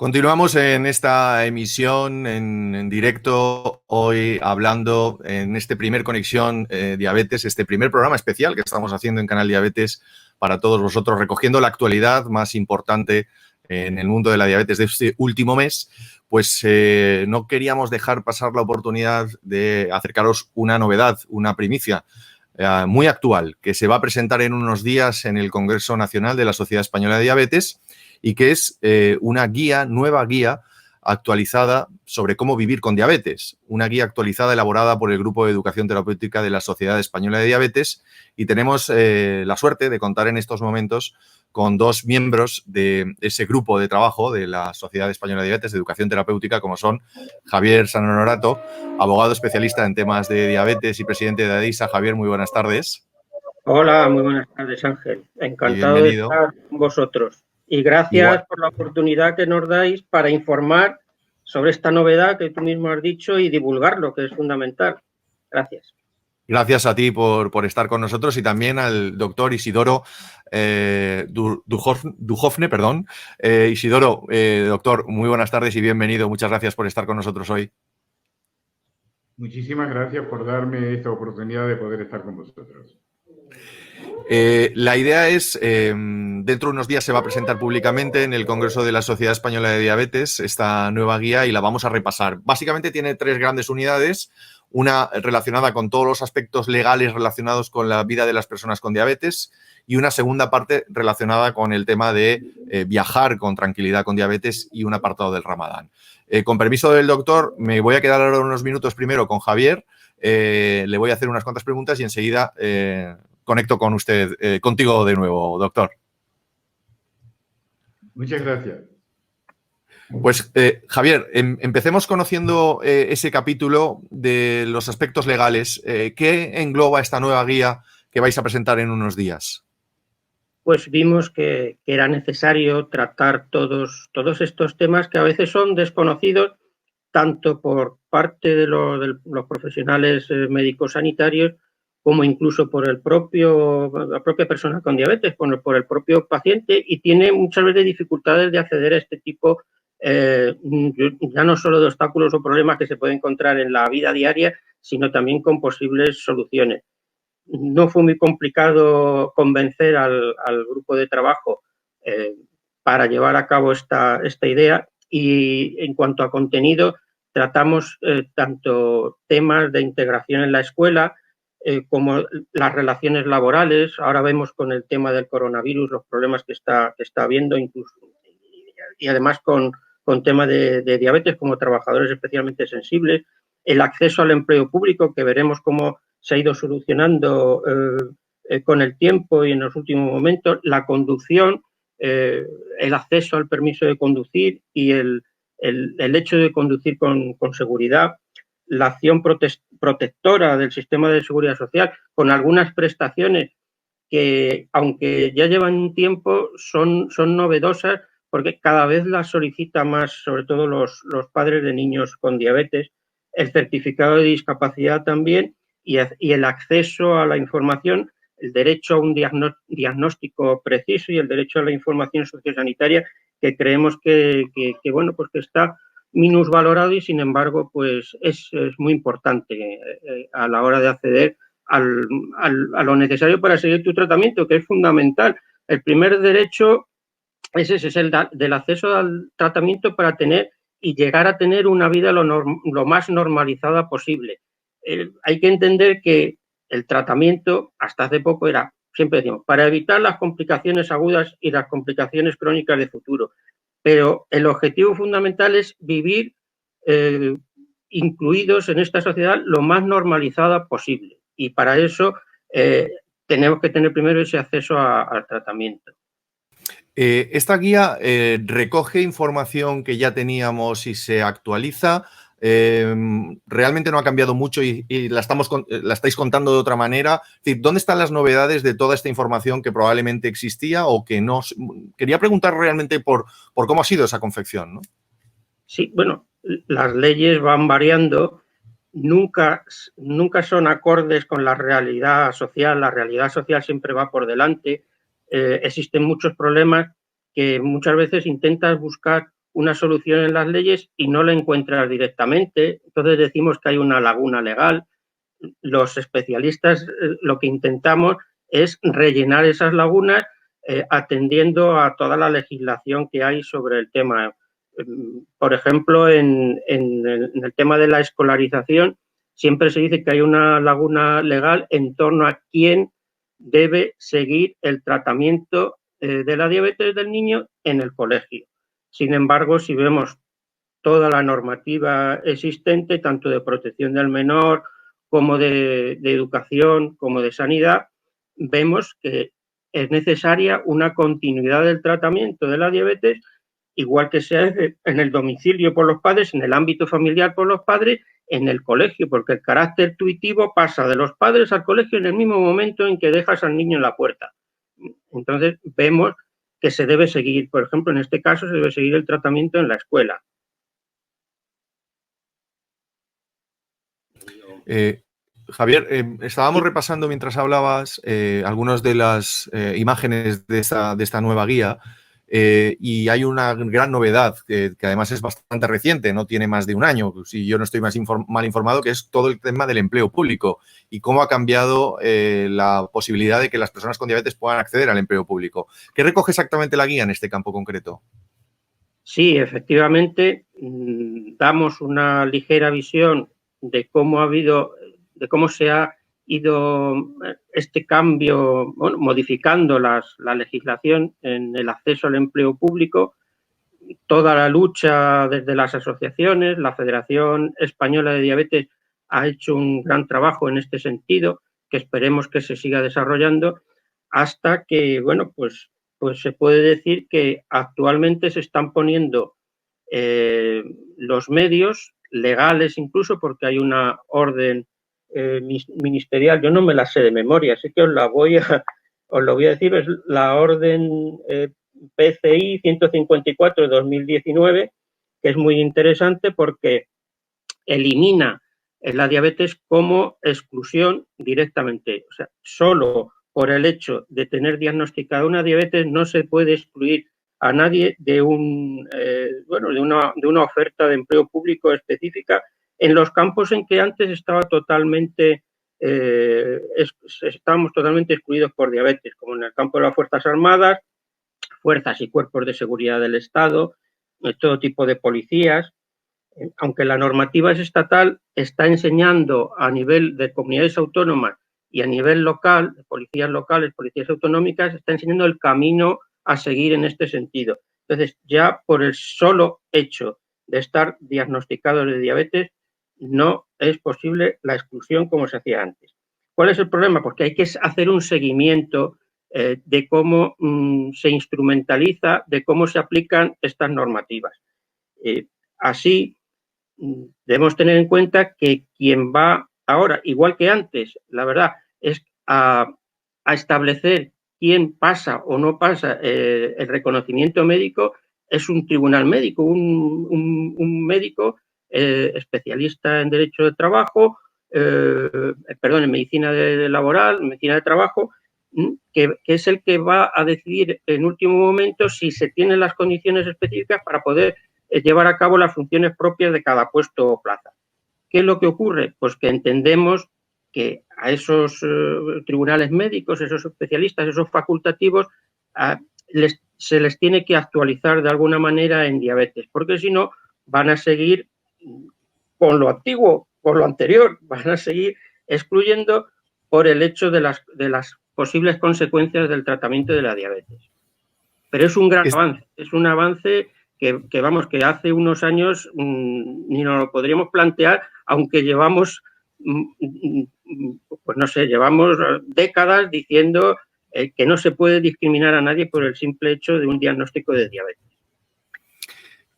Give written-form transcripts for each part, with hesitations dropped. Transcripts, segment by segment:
Continuamos en esta emisión en directo, hoy hablando en este primer Conexión Diabetes, este primer programa especial que estamos haciendo en Canal Diabetes para todos vosotros, recogiendo la actualidad más importante en el mundo de la diabetes de este último mes. Pues no queríamos dejar pasar la oportunidad de acercaros una novedad, una primicia muy actual, que se va a presentar en unos días en el Congreso Nacional de la Sociedad Española de Diabetes, y que es una nueva guía actualizada sobre cómo vivir con diabetes. Una guía actualizada elaborada por el Grupo de Educación Terapéutica de la Sociedad Española de Diabetes, y tenemos la suerte de contar en estos momentos con dos miembros de ese grupo de trabajo de la Sociedad Española de Diabetes de Educación Terapéutica, como son Javier San Honorato, abogado especialista en temas de diabetes y presidente de ADISA. Javier, muy buenas tardes. Hola, muy buenas tardes, Ángel. Y Encantado de bienvenido. estar con vosotros. Y gracias por la oportunidad que nos dais para informar sobre esta novedad que tú mismo has dicho y divulgarlo, que es fundamental. Gracias. Gracias a ti por estar con nosotros, y también al doctor Isidoro Dujovne. Isidoro, doctor, muy buenas tardes y bienvenido. Muchas gracias por estar con nosotros hoy. Muchísimas gracias por darme esta oportunidad de poder estar con vosotros. La idea es, dentro de unos días se va a presentar públicamente en el Congreso de la Sociedad Española de Diabetes esta nueva guía, y la vamos a repasar. Básicamente tiene tres grandes unidades: una relacionada con todos los aspectos legales relacionados con la vida de las personas con diabetes, y una segunda parte relacionada con el tema de viajar con tranquilidad con diabetes, y un apartado del Ramadán. Con permiso del doctor, me voy a quedar ahora unos minutos primero con Javier. Le voy a hacer unas cuantas preguntas y enseguida conecto con usted, contigo de nuevo, doctor. Muchas gracias. Pues Javier, empecemos conociendo ese capítulo de los aspectos legales. ¿Qué engloba esta nueva guía que vais a presentar en unos días? Pues vimos que era necesario tratar todos estos temas que a veces son desconocidos tanto por parte de los profesionales médicos sanitarios como incluso por la propia persona con diabetes, por el propio paciente, y tiene muchas veces dificultades de acceder a este tipo, ya no solo de obstáculos o problemas que se pueden encontrar en la vida diaria, sino también con posibles soluciones. No fue muy complicado convencer al grupo de trabajo para llevar a cabo esta idea, y en cuanto a contenido, tratamos tanto temas de integración en la escuela como las relaciones laborales. Ahora vemos con el tema del coronavirus los problemas que está habiendo, incluso, y además con temas de diabetes como trabajadores especialmente sensibles, el acceso al empleo público, que veremos cómo se ha ido solucionando con el tiempo y en los últimos momentos, la conducción, el acceso al permiso de conducir y el hecho de conducir con seguridad, la acción protectora del sistema de seguridad social, con algunas prestaciones que, aunque ya llevan un tiempo, son novedosas porque cada vez las solicita más, sobre todo los padres de niños con diabetes, el certificado de discapacidad también, y el acceso a la información, el derecho a un diagnóstico preciso y el derecho a la información sociosanitaria, que creemos que bueno, pues que está minusvalorado, y sin embargo pues es muy importante a la hora de acceder a lo necesario para seguir tu tratamiento, que es fundamental. El primer derecho es ese, es el del acceso al tratamiento para tener y llegar a tener una vida lo más normalizada posible. Hay que entender que el tratamiento hasta hace poco era, siempre decimos, para evitar las complicaciones agudas y las complicaciones crónicas de futuro, pero el objetivo fundamental es vivir incluidos en esta sociedad lo más normalizada posible, y para eso tenemos que tener primero ese acceso al tratamiento. Esta guía recoge información que ya teníamos y se actualiza. Realmente no ha cambiado mucho y la estáis contando de otra manera. Es decir, ¿dónde están las novedades de toda esta información que probablemente existía o que no? Quería preguntar realmente por cómo ha sido esa confección, ¿no? Sí, bueno, las leyes van variando, nunca son acordes con la realidad social siempre va por delante. Existen muchos problemas que muchas veces intentas buscar una solución en las leyes y no la encuentras directamente. Entonces decimos que hay una laguna legal. Los especialistas lo que intentamos es rellenar esas lagunas atendiendo a toda la legislación que hay sobre el tema. Por ejemplo, en el tema de la escolarización, siempre se dice que hay una laguna legal en torno a quién debe seguir el tratamiento de la diabetes del niño en el colegio. Sin embargo, si vemos toda la normativa existente, tanto de protección del menor como de educación, como de sanidad, vemos que es necesaria una continuidad del tratamiento de la diabetes, igual que sea en el domicilio por los padres, en el ámbito familiar por los padres, en el colegio, porque el carácter tuitivo pasa de los padres al colegio en el mismo momento en que dejas al niño en la puerta. Entonces vemos que se debe seguir, por ejemplo, en este caso se debe seguir el tratamiento en la escuela. Javier, estábamos repasando mientras hablabas algunas de las imágenes de esta nueva guía y hay una gran novedad que además es bastante reciente, no tiene más de un año, si yo no estoy mal informado, que es todo el tema del empleo público y cómo ha cambiado la posibilidad de que las personas con diabetes puedan acceder al empleo público. ¿Qué recoge exactamente la guía en este campo concreto? Sí, efectivamente, damos una ligera visión de cómo se ha ido este cambio, bueno, modificando la legislación en el acceso al empleo público, toda la lucha desde las asociaciones, la Federación Española de Diabetes ha hecho un gran trabajo en este sentido, que esperemos que se siga desarrollando, hasta que, bueno, pues se puede decir que actualmente se están poniendo los medios legales incluso, porque hay una orden ministerial, yo no me la sé de memoria, así que os lo voy a decir, es la orden PCI 154 de 2019, que es muy interesante porque elimina la diabetes como exclusión directamente. O sea, solo por el hecho de tener diagnosticada una diabetes no se puede excluir a nadie de una oferta de empleo público específica en los campos en que antes estábamos totalmente excluidos por diabetes, como en el campo de las Fuerzas Armadas, fuerzas y cuerpos de seguridad del Estado, todo tipo de policías. Aunque la normativa es estatal, está enseñando a nivel de comunidades autónomas y a nivel local, de policías locales, policías autonómicas, está enseñando el camino a seguir en este sentido. Entonces, ya por el solo hecho de estar diagnosticados de diabetes, no es posible la exclusión como se hacía antes. ¿Cuál es el problema? Porque hay que hacer un seguimiento de cómo se instrumentaliza, de cómo se aplican estas normativas. Así, debemos tener en cuenta que quien va ahora, igual que antes, la verdad, es a establecer quién pasa o no pasa el reconocimiento médico, es un tribunal médico, un médico especialista en derecho de trabajo, en medicina laboral, medicina de trabajo, que es el que va a decidir en último momento si se tienen las condiciones específicas para poder llevar a cabo las funciones propias de cada puesto o plaza. ¿Qué es lo que ocurre? Pues que entendemos que a esos tribunales médicos, esos especialistas, esos facultativos, se les tiene que actualizar de alguna manera en diabetes, porque si no van a seguir con lo antiguo, con lo anterior, van a seguir excluyendo por el hecho de las posibles consecuencias del tratamiento de la diabetes. Pero es un gran avance, es un avance que hace unos años ni nos lo podríamos plantear, aunque llevamos, pues no sé, llevamos décadas diciendo que no se puede discriminar a nadie por el simple hecho de un diagnóstico de diabetes.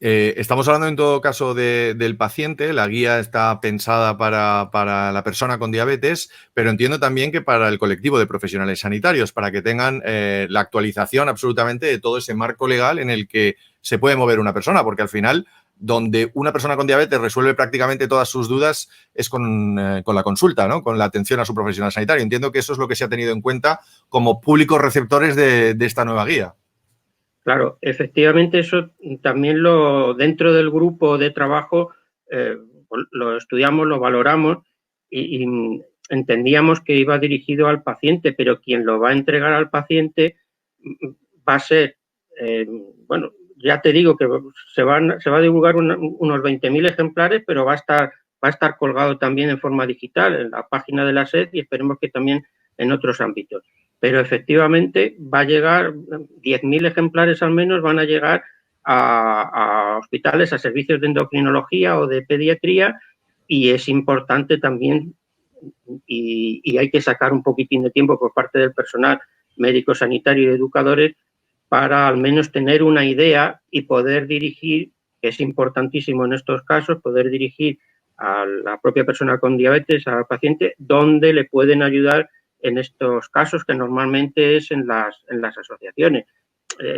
Estamos hablando en todo caso del paciente, la guía está pensada para la persona con diabetes, pero entiendo también que para el colectivo de profesionales sanitarios, para que tengan la actualización absolutamente de todo ese marco legal en el que se puede mover una persona, porque al final donde una persona con diabetes resuelve prácticamente todas sus dudas es con la consulta, ¿no? Con la atención a su profesional sanitario. Entiendo que eso es lo que se ha tenido en cuenta como públicos receptores de esta nueva guía. Claro, efectivamente eso también dentro del grupo de trabajo lo estudiamos, lo valoramos y entendíamos que iba dirigido al paciente, pero quien lo va a entregar al paciente va a ser, bueno, ya te digo que se va a divulgar unos 20.000 ejemplares, pero va a estar colgado también en forma digital en la página de la SED y esperemos que también en otros ámbitos. Pero efectivamente va a llegar, 10.000 ejemplares al menos van a llegar a hospitales, a servicios de endocrinología o de pediatría, y es importante también, y hay que sacar un poquitín de tiempo por parte del personal médico, sanitario y educadores para al menos tener una idea y poder dirigir, que es importantísimo en estos casos, poder dirigir a la propia persona con diabetes, al paciente, dónde le pueden ayudar en estos casos, que normalmente es en las asociaciones.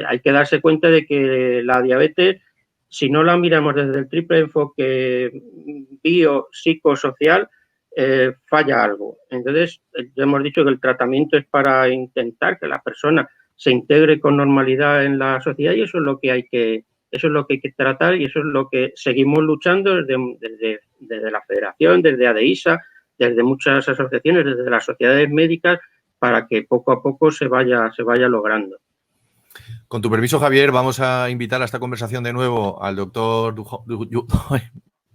Hay que darse cuenta de que la diabetes, si no la miramos desde el triple enfoque biopsicosocial, falla algo. Entonces, ya hemos dicho que el tratamiento es para intentar que la persona se integre con normalidad en la sociedad, y eso es lo que hay que tratar, y eso es lo que seguimos luchando desde la Federación, desde ADEISA, desde muchas asociaciones, desde las sociedades médicas, para que poco a poco se vaya logrando. Con tu permiso, Javier, vamos a invitar a esta conversación de nuevo al doctor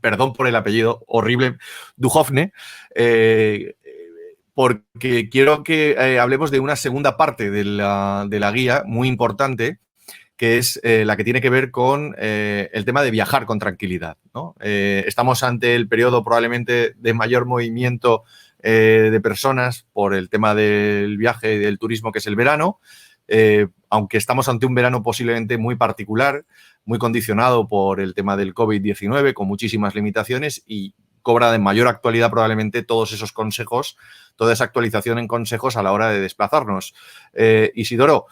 perdón por el apellido horrible, Duhovne, porque quiero que hablemos de una segunda parte de la guía muy importante, que es la que tiene que ver con el tema de viajar con tranquilidad, ¿no? Estamos ante el periodo probablemente de mayor movimiento de personas por el tema del viaje y del turismo, que es el verano, aunque estamos ante un verano posiblemente muy particular, muy condicionado por el tema del COVID-19, con muchísimas limitaciones, y cobra de mayor actualidad probablemente todos esos consejos, toda esa actualización en consejos a la hora de desplazarnos. Isidoro,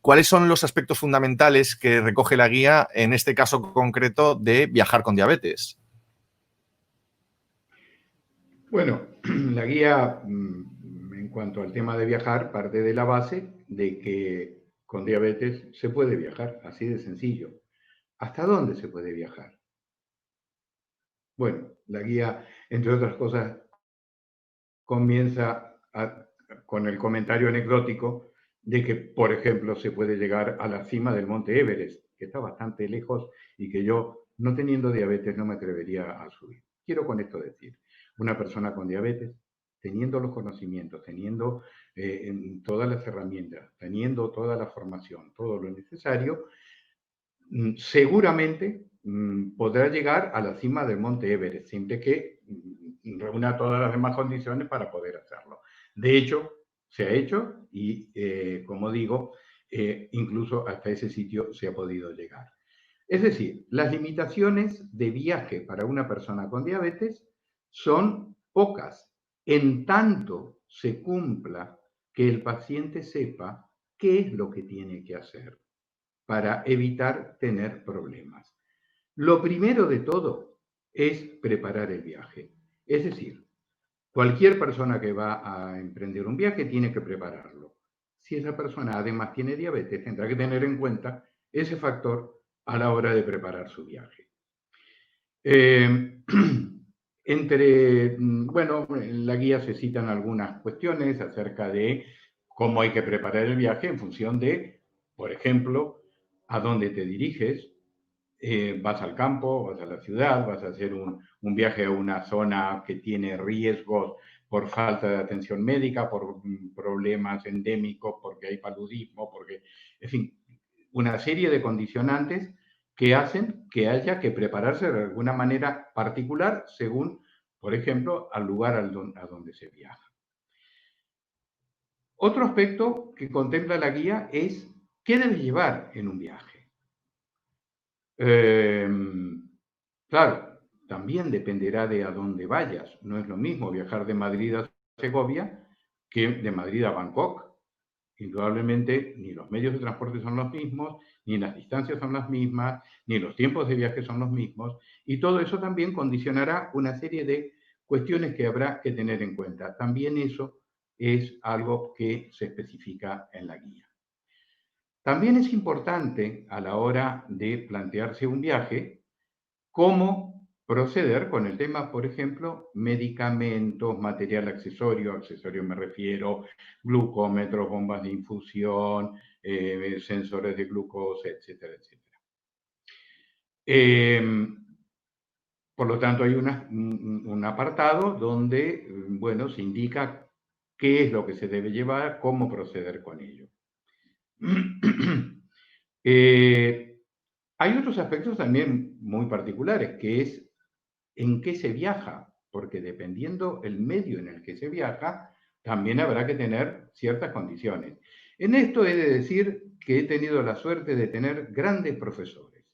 ¿cuáles son los aspectos fundamentales que recoge la guía en este caso concreto de viajar con diabetes? Bueno, la guía, en cuanto al tema de viajar, parte de la base de que con diabetes se puede viajar, así de sencillo. ¿Hasta dónde se puede viajar? Bueno, la guía, entre otras cosas, comienza con el comentario anecdótico de que, por ejemplo, se puede llegar a la cima del monte Everest, que está bastante lejos y que yo, no teniendo diabetes, no me atrevería a subir. Quiero con esto decir, una persona con diabetes, teniendo los conocimientos, teniendo todas las herramientas, teniendo toda la formación, todo lo necesario, seguramente podrá llegar a la cima del monte Everest, siempre que reúna todas las demás condiciones para poder hacerlo. De hecho, se ha hecho y, como digo, incluso hasta ese sitio se ha podido llegar. Es decir, las limitaciones de viaje para una persona con diabetes son pocas, en tanto se cumpla que el paciente sepa qué es lo que tiene que hacer para evitar tener problemas. Lo primero de todo es preparar el viaje. Es decir, cualquier persona que va a emprender un viaje tiene que prepararlo. Si esa persona además tiene diabetes, tendrá que tener en cuenta ese factor a la hora de preparar su viaje. Bueno, en la guía se citan algunas cuestiones acerca de cómo hay que preparar el viaje en función de, por ejemplo, a dónde te diriges. Vas al campo, vas a la ciudad, vas a hacer un viaje a una zona que tiene riesgos por falta de atención médica, por problemas endémicos, porque hay paludismo, porque, en fin, una serie de condicionantes que hacen que haya que prepararse de alguna manera particular según, por ejemplo, al lugar a donde se viaja. Otro aspecto que contempla la guía es qué debes llevar en un viaje. Claro, también dependerá de a dónde vayas. No es lo mismo viajar de Madrid a Segovia que de Madrid a Bangkok. Indudablemente, ni los medios de transporte son los mismos, ni las distancias son las mismas, ni los tiempos de viaje son los mismos, y todo eso también condicionará una serie de cuestiones que habrá que tener en cuenta. También eso es algo que se especifica en la guía. También es importante a la hora de plantearse un viaje, cómo proceder con el tema, por ejemplo, medicamentos, material accesorio, accesorio me refiero, glucómetros, bombas de infusión, sensores de glucosa, etcétera, etcétera. Por lo tanto, hay un apartado donde, bueno, se indica qué es lo que se debe llevar, cómo proceder con ello. Hay otros aspectos también muy particulares, que es en qué se viaja, porque dependiendo el medio en el que se viaja, también habrá que tener ciertas condiciones. En esto he de decir que he tenido la suerte de tener grandes profesores,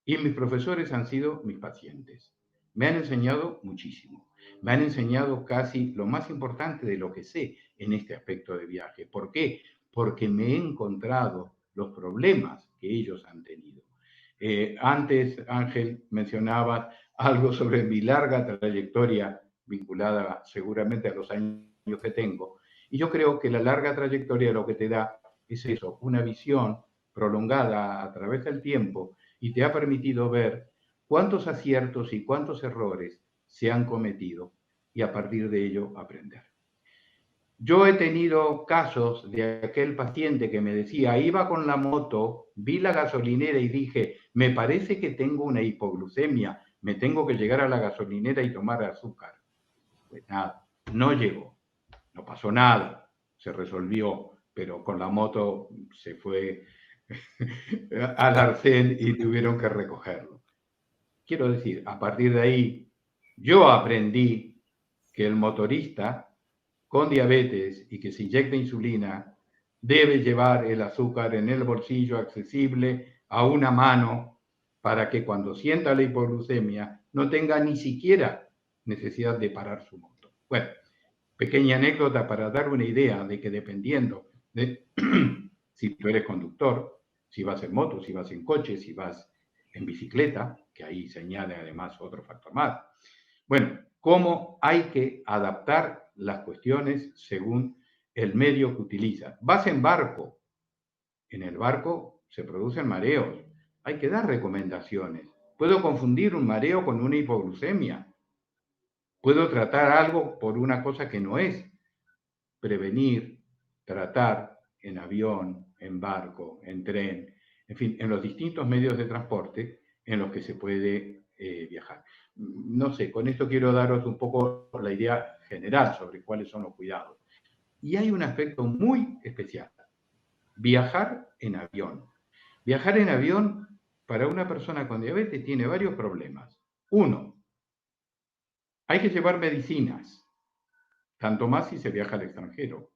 y mis profesores han sido mis pacientes. Me han enseñado muchísimo. Me han enseñado casi lo más importante de lo que sé en este aspecto de viaje. ¿Por qué? Porque me he encontrado los problemas que ellos han tenido. Antes, Ángel, mencionaba algo sobre mi larga trayectoria vinculada seguramente a los años que tengo. Y yo creo que la larga trayectoria lo que te da es eso, una visión prolongada a través del tiempo, y te ha permitido ver cuántos aciertos y cuántos errores se han cometido y a partir de ello aprender. Yo he tenido casos de aquel paciente que me decía, iba con la moto, vi la gasolinera y dije, me parece que tengo una hipoglucemia, me tengo que llegar a la gasolinera y tomar azúcar. Pues nada, no llegó, no pasó nada, se resolvió, pero con la moto se fue al arcén y tuvieron que recogerlo. Quiero decir, a partir de ahí, yo aprendí que el motorista con diabetes y que se inyecta insulina debe llevar el azúcar en el bolsillo accesible a una mano para que cuando sienta la hipoglucemia no tenga ni siquiera necesidad de parar su moto. Bueno, pequeña anécdota para dar una idea de que dependiendo de si tú eres conductor, si vas en moto, si vas en coche, si vas en bicicleta, que ahí se añade además otro factor más. Bueno, cómo hay que adaptar las cuestiones según el medio que utilizas. Vas en barco, en el barco se producen mareos, hay que dar recomendaciones. Puedo confundir un mareo con una hipoglucemia. Puedo tratar algo por una cosa que no es. Prevenir, tratar en avión, en barco, en tren, en fin, en los distintos medios de transporte en los que se puede viajar. No sé, con esto quiero daros un poco la idea general sobre cuáles son los cuidados. Y hay un aspecto muy especial, viajar en avión. Viajar en avión para una persona con diabetes tiene varios problemas. Uno, hay que llevar medicinas, tanto más si se viaja al extranjero.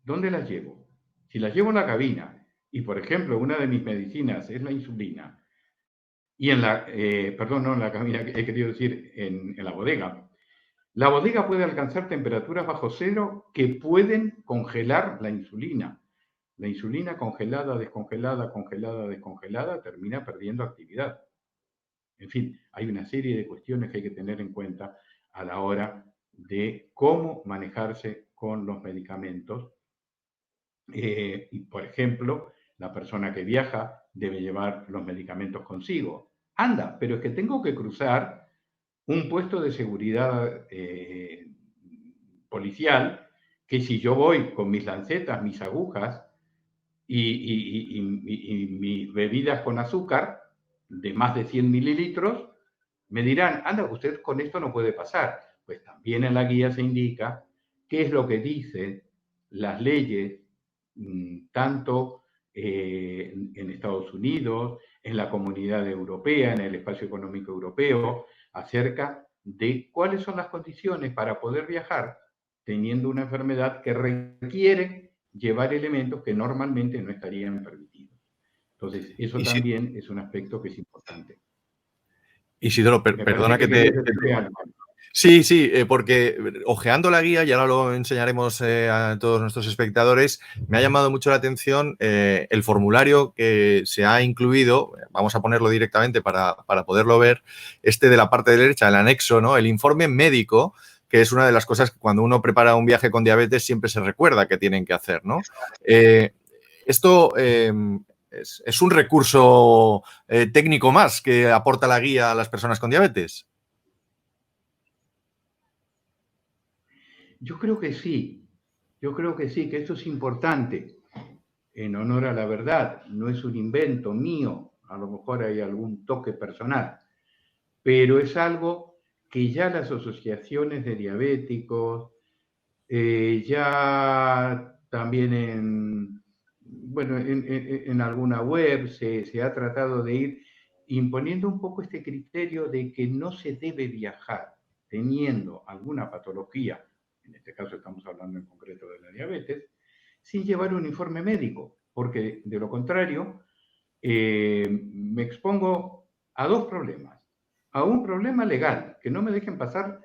¿Dónde las llevo? Si las llevo en la cabina, y por ejemplo, una de mis medicinas es la insulina, y en la, perdón, no en la cabina, he querido decir en la bodega puede alcanzar temperaturas bajo cero que pueden congelar la insulina. La insulina congelada, descongelada, congelada, descongelada, termina perdiendo actividad. En fin, hay una serie de cuestiones que hay que tener en cuenta a la hora de cómo manejarse con los medicamentos. Y, por ejemplo, la persona que viaja debe llevar los medicamentos consigo. Anda, pero es que tengo que cruzar un puesto de seguridad policial, que si yo voy con mis lancetas, mis agujas y mis bebidas con azúcar de más de 100 mililitros, me dirán, anda, usted con esto no puede pasar. Pues también en la guía se indica qué es lo que dicen las leyes, tanto en Estados Unidos, en la Comunidad Europea, en el Espacio Económico Europeo, acerca de cuáles son las condiciones para poder viajar teniendo una enfermedad que requiere llevar elementos que normalmente no estarían permitidos. Entonces, eso también es un aspecto que es importante. Isidoro, perdona que te... Sí, porque hojeando la guía, y ahora lo enseñaremos a todos nuestros espectadores, me ha llamado mucho la atención el formulario que se ha incluido, vamos a ponerlo directamente para poderlo ver, de la parte derecha, el anexo, ¿no? El informe médico, que es una de las cosas que cuando uno prepara un viaje con diabetes siempre se recuerda que tienen que hacer, ¿no? Esto es un recurso técnico más que aporta la guía a las personas con diabetes. Yo creo que sí, que esto es importante. En honor a la verdad, no es un invento mío, a lo mejor hay algún toque personal, pero es algo que ya las asociaciones de diabéticos, ya también en alguna web se ha tratado de ir imponiendo un poco este criterio de que no se debe viajar teniendo alguna patología, en este caso estamos hablando en concreto de la diabetes, sin llevar un informe médico, porque de lo contrario me expongo a dos problemas. A un problema legal, que no me dejen pasar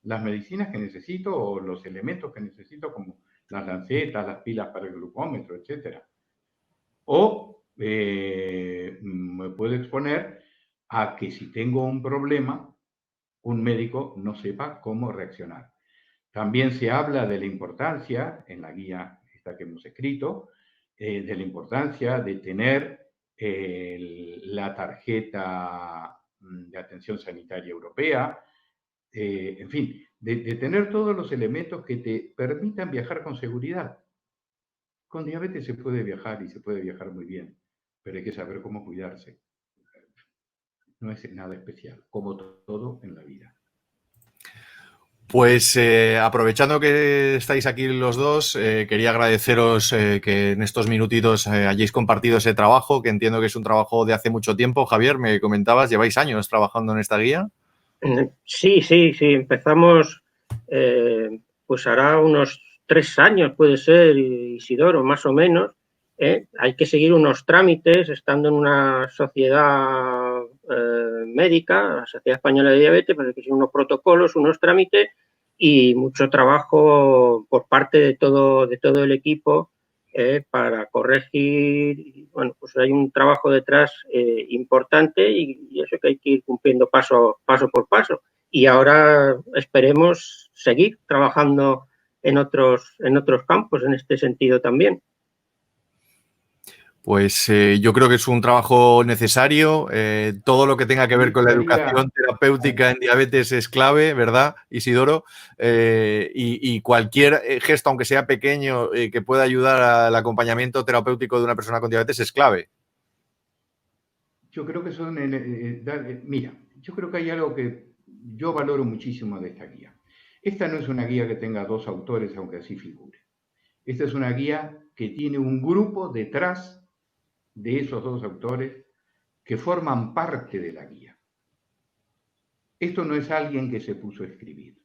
las medicinas que necesito o los elementos que necesito, como las lancetas, las pilas para el glucómetro, etc. O me puedo exponer a que si tengo un problema, un médico no sepa cómo reaccionar. También se habla de la importancia, en la guía esta que hemos escrito, de la importancia de tener la tarjeta de atención sanitaria europea, en fin, de tener todos los elementos que te permitan viajar con seguridad. Con diabetes se puede viajar y se puede viajar muy bien, pero hay que saber cómo cuidarse. No es nada especial, como todo en la vida. Pues aprovechando que estáis aquí los dos, quería agradeceros que en estos minutitos hayáis compartido ese trabajo, que entiendo que es un trabajo de hace mucho tiempo. Javier, me comentabas, ¿lleváis años trabajando en esta guía? Sí, empezamos, pues hará unos 3 años, puede ser, Isidoro, más o menos. Hay que seguir unos trámites, estando en una sociedad médica, la Sociedad Española de Diabetes, pues hay que seguir unos protocolos, unos trámites y mucho trabajo por parte de todo el equipo para corregir. Bueno, pues hay un trabajo detrás importante y eso que hay que ir cumpliendo paso por paso. Y ahora esperemos seguir trabajando en otros campos en este sentido también. Pues yo creo que es un trabajo necesario. Todo lo que tenga que ver con la educación terapéutica en diabetes es clave, ¿verdad, Isidoro? Y cualquier gesto, aunque sea pequeño, que pueda ayudar al acompañamiento terapéutico de una persona con diabetes es clave. Yo creo que mira, yo creo que hay algo que yo valoro muchísimo de esta guía. Esta no es una guía que tenga 2 autores, aunque así figure. Esta es una guía que tiene un grupo detrás de esos 2 autores que forman parte de la guía. Esto no es alguien que se puso a escribir.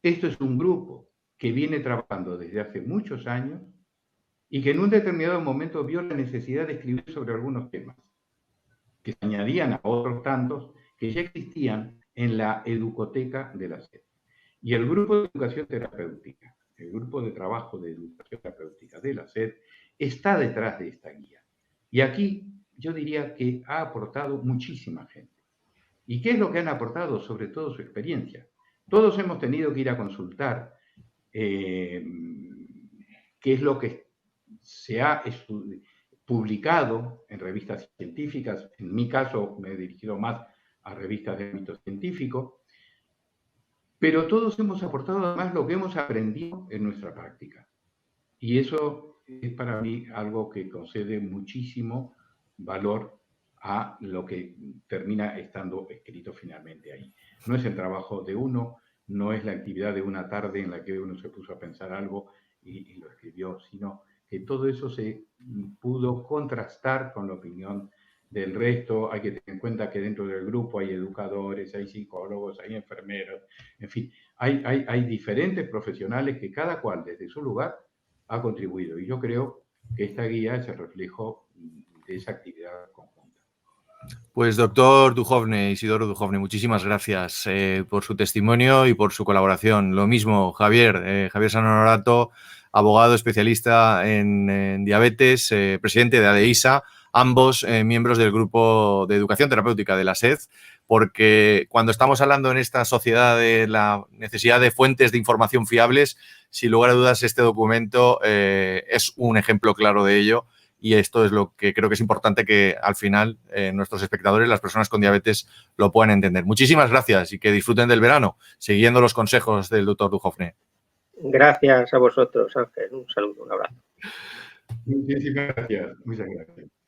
Esto es un grupo que viene trabajando desde hace muchos años y que en un determinado momento vio la necesidad de escribir sobre algunos temas que se añadían a otros tantos que ya existían en la educoteca de la SED. Y el grupo de educación terapéutica, el grupo de trabajo de educación terapéutica de la SED, está detrás de esta guía. Y aquí yo diría que ha aportado muchísima gente. ¿Y qué es lo que han aportado? Sobre todo su experiencia. Todos hemos tenido que ir a consultar qué es lo que se ha publicado en revistas científicas. En mi caso me he dirigido más a revistas de ámbito científico, pero todos hemos aportado además lo que hemos aprendido en nuestra práctica. Y eso es para mí algo que concede muchísimo valor a lo que termina estando escrito finalmente ahí. No es el trabajo de uno, no es la actividad de una tarde en la que uno se puso a pensar algo y lo escribió, sino que todo eso se pudo contrastar con la opinión del resto. Hay que tener en cuenta que dentro del grupo hay educadores, hay psicólogos, hay enfermeros, en fin, hay diferentes profesionales que cada cual desde su lugar ha contribuido. Y yo creo que esta guía es el reflejo de esa actividad conjunta. Pues doctor Duhovne, Isidoro Duhovne, muchísimas gracias por su testimonio y por su colaboración. Lo mismo, Javier San Honorato, abogado especialista en diabetes, presidente de ADEISA, ambos miembros del grupo de educación terapéutica de la SED, porque cuando estamos hablando en esta sociedad de la necesidad de fuentes de información fiables, sin lugar a dudas este documento es un ejemplo claro de ello, y esto es lo que creo que es importante que al final nuestros espectadores, las personas con diabetes, lo puedan entender. Muchísimas gracias y que disfruten del verano, siguiendo los consejos del doctor Duhovne. Gracias a vosotros, Ángel. Un saludo, un abrazo. Muchísimas gracias. Muchas gracias.